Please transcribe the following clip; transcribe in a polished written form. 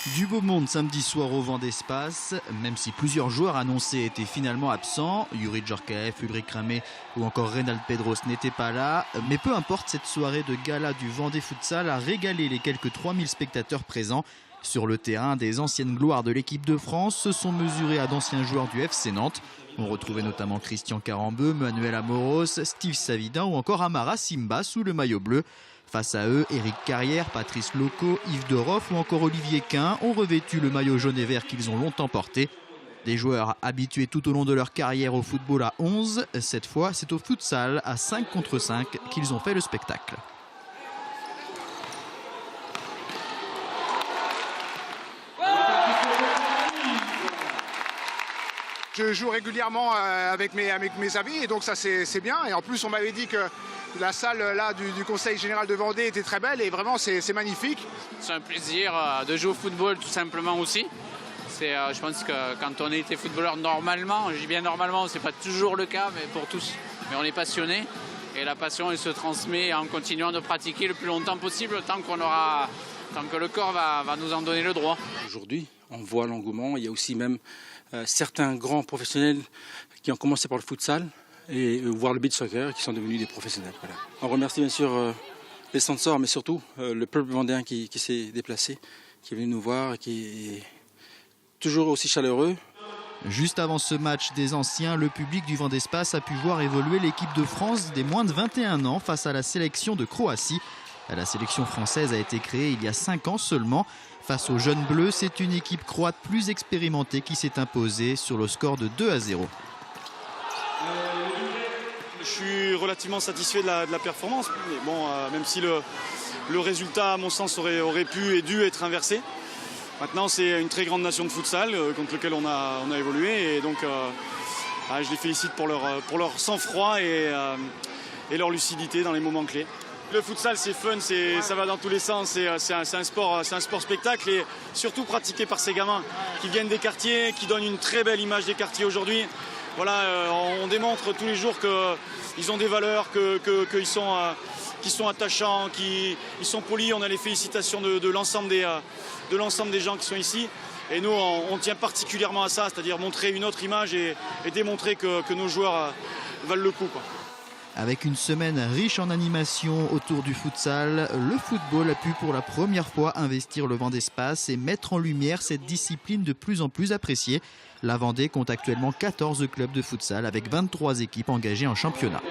Du beau monde samedi soir au Vendée Space, même si plusieurs joueurs annoncés étaient finalement absents. Yuri Djorkaeff, Ulrich Ramé ou encore Reynald Pedros n'étaient pas là. Mais peu importe, cette soirée de gala du Vendée Futsal a régalé les quelques 3000 spectateurs présents. Sur le terrain, des anciennes gloires de l'équipe de France se sont mesurées à d'anciens joueurs du FC Nantes. On retrouvait notamment Christian Carambeu, Manuel Amoros, Steve Savidin ou encore Amara Simba sous le maillot bleu. Face à eux, Éric Carrière, Patrice Loco, Yves Doroff ou encore Olivier Quin ont revêtu le maillot jaune et vert qu'ils ont longtemps porté. Des joueurs habitués tout au long de leur carrière au football à 11. Cette fois, c'est au futsal à 5 contre 5 qu'ils ont fait le spectacle. Je joue régulièrement avec mes amis et donc ça c'est bien. Et en plus on m'avait dit que la salle là du Conseil Général de Vendée était très belle et vraiment c'est magnifique. C'est un plaisir de jouer au football tout simplement aussi. Je pense que quand on était footballeur normalement, je dis bien normalement, c'est pas toujours le cas mais pour tous. Mais on est passionné et la passion elle se transmet en continuant de pratiquer le plus longtemps possible tant que le corps va nous en donner le droit. Aujourd'hui, on voit l'engouement. Il y a aussi même certains grands professionnels qui ont commencé par le futsal et voir le beach soccer qui sont devenus des professionnels. Voilà. On remercie bien sûr les sponsors, mais surtout le peuple vendéen qui s'est déplacé, qui est venu nous voir et qui est toujours aussi chaleureux. Juste avant ce match des anciens, le public du Vendée Space a pu voir évoluer l'équipe de France des moins de 21 ans face à la sélection de Croatie. La sélection française a été créée il y a 5 ans seulement. Face aux jeunes bleus, c'est une équipe croate plus expérimentée qui s'est imposée sur le score de 2-0. Je suis relativement satisfait de la performance. Mais bon, même si le résultat, à mon sens, aurait pu et dû être inversé. Maintenant, c'est une très grande nation de futsal contre laquelle on a évolué. Et donc, je les félicite pour leur sang-froid et leur lucidité dans les moments clés. Le futsal, c'est fun, ça va dans tous les sens, c'est un sport spectacle et surtout pratiqué par ces gamins qui viennent des quartiers, qui donnent une très belle image des quartiers aujourd'hui. Voilà, on démontre tous les jours qu'ils ont des valeurs, qu'ils sont attachants, qu'ils sont polis. On a les félicitations de l'ensemble des gens qui sont ici. Et nous, on tient particulièrement à ça, c'est-à-dire montrer une autre image et démontrer que nos joueurs valent le coup, quoi. Avec une semaine riche en animation autour du futsal, le football a pu pour la première fois investir le Vendée Space et mettre en lumière cette discipline de plus en plus appréciée. La Vendée compte actuellement 14 clubs de futsal avec 23 équipes engagées en championnat.